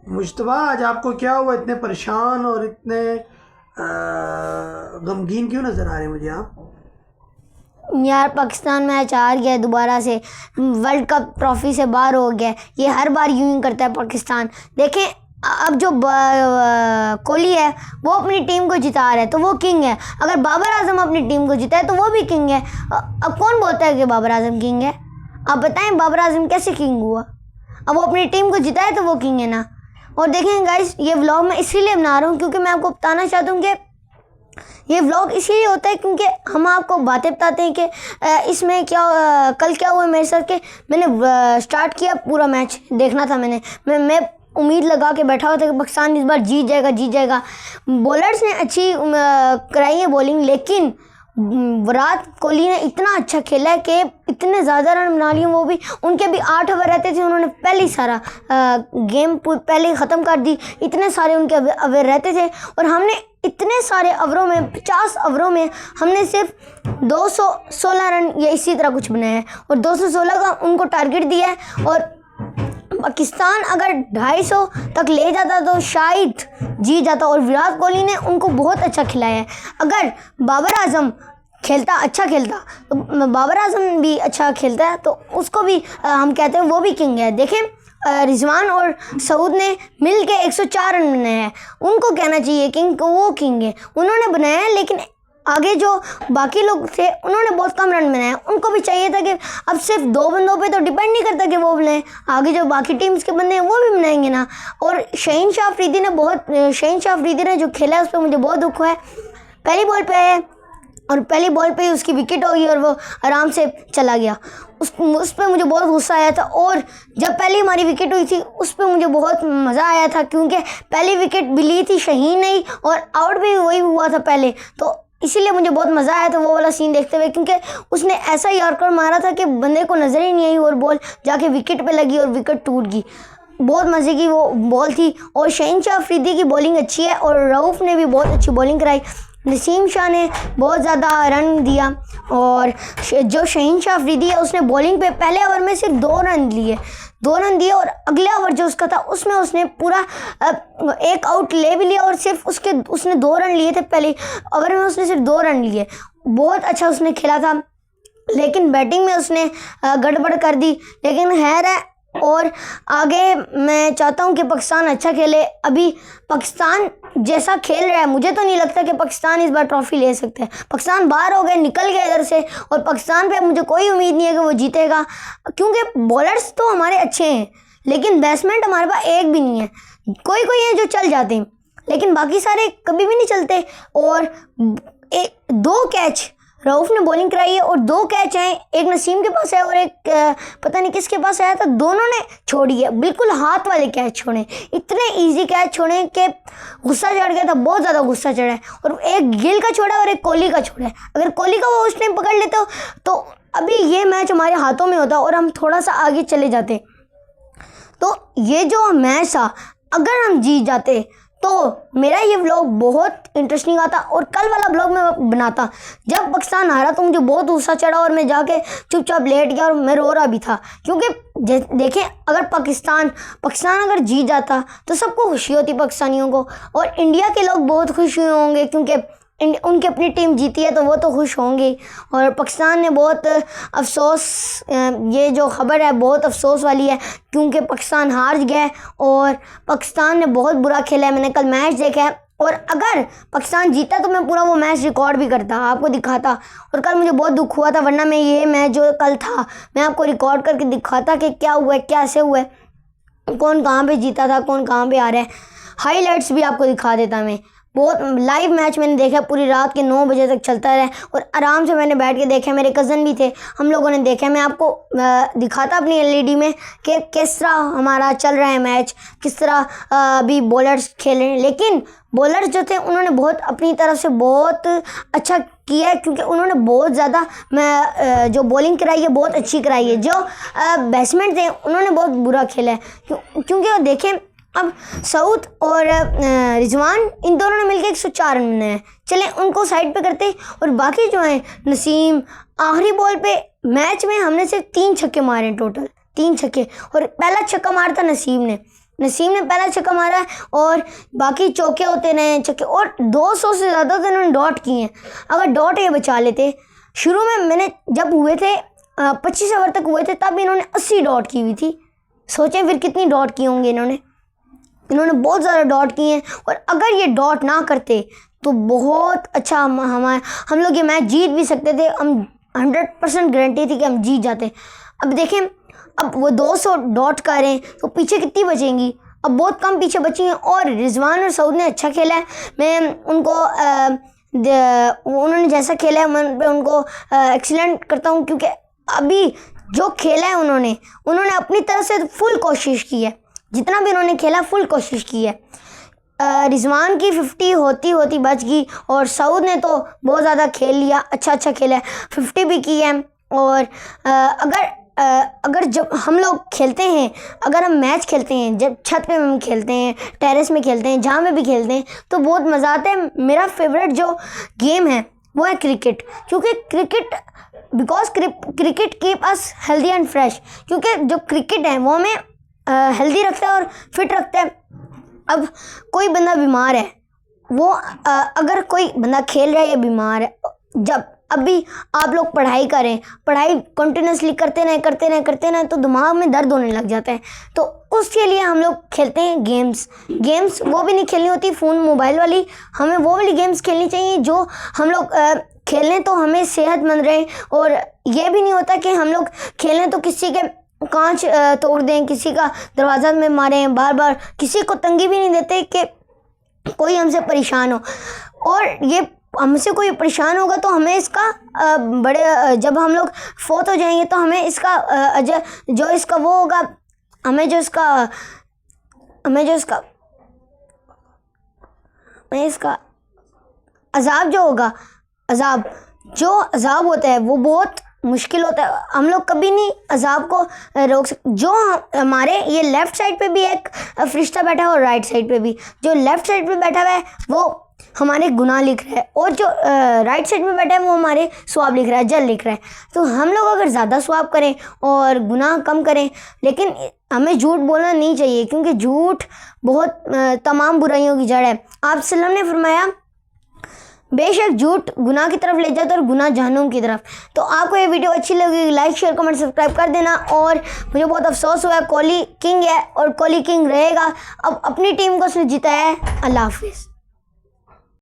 मुश्तबा, आज आपको क्या हुआ? इतने परेशान और इतने गमगीन क्यों नज़र आ रहे हैं मुझे आप? यार पाकिस्तान मैच हार गया दोबारा से, वर्ल्ड कप ट्रॉफी से बाहर हो गया। ये हर बार यूं ही करता है पाकिस्तान। देखें अब जो कोहली है वो अपनी टीम को जिता रहा है तो वो किंग है। अगर बाबर आजम अपनी टीम को जिताए तो वो भी किंग है। अब कौन बोलता है कि बाबर आजम किंग है? आप बताएं बाबर आजम कैसे किंग हुआ? अब वो अपनी टीम को जिताए तो वो किंग है ना। और देखें गाइस, ये व्लॉग मैं इसीलिए बना रहा हूँ क्योंकि मैं आपको बताना चाहता हूँ कि ये व्लॉग इसीलिए होता है क्योंकि हम आपको बातें बताते हैं कि इसमें क्या कल क्या हुआ मेरे साथ के मैंने स्टार्ट किया, पूरा मैच देखना था मैं उम्मीद लगा के बैठा हुआ था कि पाकिस्तान इस बार जीत जाएगा। बॉलर्स ने अच्छी कराई है बॉलिंग, लेकिन विराट कोहली ने इतना अच्छा खेला है कि इतने ज़्यादा रन बना लिए। वो भी उनके भी 8 ओवर रहते थे, उन्होंने पहले ही सारा गेम पहले ही ख़त्म कर दी। इतने सारे उनके ओवर रहते थे और हमने इतने सारे ओवरों में 50 ओवरों में हमने सिर्फ 216 रन या इसी तरह कुछ बनाया है और 216 का उनको टारगेट दिया है। और पाकिस्तान अगर 250 तक ले जाता तो शायद जीत जाता। और विराट कोहली ने उनको बहुत अच्छा खिलाया है। अगर बाबर आजम अच्छा खेलता तो बाबर आजम भी अच्छा खेलता है तो उसको भी हम कहते हैं वो भी किंग है। देखें रिजवान और सऊद ने मिल के 104 रन बनाए हैं, उनको कहना चाहिए किंग, वो किंग है। उन्होंने बनाया है, लेकिन आगे जो बाकी लोग थे उन्होंने बहुत कम रन बनाए। उनको भी चाहिए था कि अब सिर्फ 2 बंदों पे तो डिपेंड नहीं करता कि वो बनाए, आगे जो बाकी टीम्स के बंदे हैं वो भी बनाएंगे ना। और शहीन शाह अफरीदी ने जो खेला है उस पर मुझे बहुत दुख हुआ है। पहली बॉल पे आया और पहली बॉल पे ही उसकी विकेट हो गई और वो आराम से चला गया। उस पर मुझे बहुत गुस्सा आया था। और जब पहली हमारी विकेट हुई थी उस पर मुझे बहुत मज़ा आया था क्योंकि पहली विकेट भी ली थी शहीन ने और आउट भी वही हुआ था पहले, तो इसीलिए मुझे बहुत मज़ा आया था वो वाला सीन देखते हुए, क्योंकि उसने ऐसा यॉर्कर मारा था कि बंदे को नज़र ही नहीं आई और बॉल जाके विकेट पे लगी और विकेट टूट गई। बहुत मज़े की वो बॉल थी। और शहीन शाह अफरीदी की बॉलिंग अच्छी है और रऊफ़ ने भी बहुत अच्छी बॉलिंग कराई। नसीम शाह ने बहुत ज़्यादा रन दिया और जो शहीन शाह अफरीदी है उसने बॉलिंग पे पहले ओवर में सिर्फ 2 रन दिए और अगले ओवर जो उसका था उसमें उसने पूरा 1 आउट ले भी लिया और सिर्फ उसने 2 रन लिए थे। पहले ओवर में उसने सिर्फ 2 रन लिए। बहुत अच्छा उसने खेला था, लेकिन बैटिंग में उसने गड़बड़ कर दी। लेकिन खैर है, और आगे मैं चाहता हूं कि पाकिस्तान अच्छा खेले। अभी पाकिस्तान जैसा खेल रहा है मुझे तो नहीं लगता कि पाकिस्तान इस बार ट्रॉफी ले सकते हैं। पाकिस्तान बाहर हो गए, निकल गए इधर से, और पाकिस्तान पे मुझे कोई उम्मीद नहीं है कि वो जीतेगा क्योंकि बॉलर्स तो हमारे अच्छे हैं लेकिन बैट्समैन हमारे पास एक भी नहीं है। कोई है जो चल जाते हैं लेकिन बाकी सारे कभी भी नहीं चलते। और 2 कैच रऊफ़ ने बॉलिंग कराई है और 2 कैच हैं, एक नसीम के पास है और एक पता नहीं किसके पास आया था, दोनों ने छोड़ी है। बिल्कुल हाथ वाले कैच छोड़े, इतने इजी कैच छोड़े कि गुस्सा चढ़ गया था, बहुत ज़्यादा गुस्सा चढ़ा है। और एक गिल का छोड़ा और एक कोहली का छोड़ा है। अगर कोहली का वो उस टाइम पकड़ लेते हो तो अभी ये मैच हमारे हाथों में होता और हम थोड़ा सा आगे चले जाते। तो ये जो मैच था अगर हम जीत जाते तो मेरा ये व्लॉग बहुत इंटरेस्टिंग आता और कल वाला व्लॉग मैं बनाता। जब पाकिस्तान हारा तो मुझे बहुत गुस्सा चढ़ा और मैं जाके चुपचाप लेट गया और मैं रो रहा भी था क्योंकि देखें अगर पाकिस्तान अगर जीत जाता तो सबको खुशी होती पाकिस्तानियों को, और इंडिया के लोग बहुत खुश हुए होंगे क्योंकि उनकी अपनी टीम जीती है तो वो तो खुश होंगे। और पाकिस्तान ने बहुत अफसोस, ये जो खबर है बहुत अफसोस वाली है क्योंकि पाकिस्तान हार गया और पाकिस्तान ने बहुत बुरा खेला है। मैंने कल मैच देखा है और अगर पाकिस्तान जीता तो मैं पूरा वो मैच रिकॉर्ड भी करता, आपको दिखाता। और कल मुझे बहुत दुख हुआ था, वरना मैं ये मैच जो कल था मैं आपको रिकॉर्ड करके दिखाता कि क्या हुआ है, कैसे हुआ है, कौन कहाँ पे जीता था, कौन कहाँ पे आ रहा है। हाईलाइट्स भी आपको दिखा देता मैं। बहुत लाइव मैच मैंने देखा, पूरी रात के 9 बजे तक चलता रहा और आराम से मैंने बैठ के देखा। मेरे कज़न भी थे, हम लोगों ने देखा। मैं आपको दिखाता अपनी एलईडी में कि किस तरह हमारा चल रहा है मैच, किस तरह अभी बॉलर्स खेल रहे हैं। लेकिन बॉलर्स जो थे उन्होंने बहुत अपनी तरफ से बहुत अच्छा किया है क्योंकि उन्होंने बहुत ज़्यादा जो बॉलिंग कराई है बहुत अच्छी कराई है। जो बैट्समैन थे उन्होंने बहुत बुरा खेला है क्योंकि वो देखें अब सऊद और रिजवान इन दोनों ने मिलकर 104 रन बनाए हैं। चलें उनको साइड पे करते और बाकी जो हैं नसीम, आखिरी बॉल पे मैच में हमने सिर्फ 3 छक्के मारे टोटल, 3 छक्के, और पहला छक्का मारा था नसीम ने। नसीम ने पहला छक्का मारा है और बाकी चौके होते रहे छक्के, और 200 से ज़्यादा तो इन्होंने डॉट किए हैं। अगर डॉट ये बचा लेते, शुरू में मैंने जब हुए थे 25 ओवर तक हुए थे तब इन्होंने 80 डॉट की हुई थी। सोचें फिर कितनी डॉट की होंगे इन्होंने बहुत ज़्यादा डॉट किए हैं। और अगर ये डॉट ना करते तो बहुत अच्छा हम लोग ये मैच जीत भी सकते थे। हम 100% गारंटी थी कि हम जीत जाते। अब देखें, अब वो 200 डॉट कर रहे हैं तो पीछे कितनी बचेंगी? अब बहुत कम पीछे बची हैं। और रिजवान और सऊद ने अच्छा खेला है। मैं उनको उन्होंने जैसा खेला है मैं उनको एक्सीलेंट करता हूँ, क्योंकि अभी जो खेला है उन्होंने अपनी तरफ से फुल कोशिश की है। जितना भी उन्होंने खेला फुल कोशिश की है। रिजवान की 50 होती बच गई, और सऊद ने तो बहुत ज़्यादा खेल लिया, अच्छा खेला है, 50 भी की है। और अगर जब हम लोग खेलते हैं, अगर हम मैच खेलते हैं, जब छत पे हम खेलते हैं, टेरेस में खेलते हैं, जहाँ में भी खेलते हैं तो बहुत मज़ा आता है। मेरा फेवरेट जो गेम है वो है क्रिकेट, क्योंकि cricket keep us healthy and fresh. क्योंकि जो क्रिकेट है वो हमें हेल्दी रखता है और फिट रखता है। अब कोई बंदा बीमार है, वो अगर कोई बंदा खेल रहा है या बीमार है, जब अभी आप लोग पढ़ाई कंटिन्यूसली करते रहें तो दिमाग में दर्द होने लग जाता है। तो उसके लिए हम लोग खेलते हैं गेम्स। वो भी नहीं खेलनी होती फ़ोन मोबाइल वाली, हमें वो वाली गेम्स खेलनी चाहिए जो हम लोग खेलें तो हमें सेहतमंद रहे। और ये भी नहीं होता कि हम लोग खेलें तो किसी के कांच तोड़ दें, किसी का दरवाज़ा में मारें, बार किसी को तंगी भी नहीं देते कि कोई हमसे परेशान हो। और ये हमसे कोई परेशान होगा तो हमें इसका जब हम लोग फोत हो जाएंगे तो हमें इसका जो इसका वो होगा, हमें जो इसका अजाब जो होगा, अजाब होता है वो बहुत मुश्किल होता है। हम लोग कभी नहीं अजाब को रोक सकते। जो हमारे ये लेफ़्ट साइड पे भी एक फरिश्ता बैठा है और राइट साइड पे भी। जो लेफ़्ट साइड पे बैठा हुआ है वो हमारे गुनाह लिख रहा है, और जो राइट साइड में बैठा है वो हमारे सवाब लिख रहा है, अजर लिख रहा है। तो हम लोग अगर ज़्यादा सवाब करें और गुनाह कम करें, लेकिन हमें झूठ बोलना नहीं चाहिए, क्योंकि झूठ बहुत तमाम बुराइयों की जड़ है। आप सल्लम ने फरमाया बेशक झूठ गुनाह की तरफ ले जाता है और गुनाह जहन्नुम की तरफ। तो आपको ये वीडियो अच्छी लगी, लाइक शेयर कमेंट सब्सक्राइब कर देना। और मुझे बहुत अफसोस हुआ, कोहली किंग है और कोहली किंग रहेगा। अब अपनी टीम को उसने जिताया है। अल्लाह हाफिज़।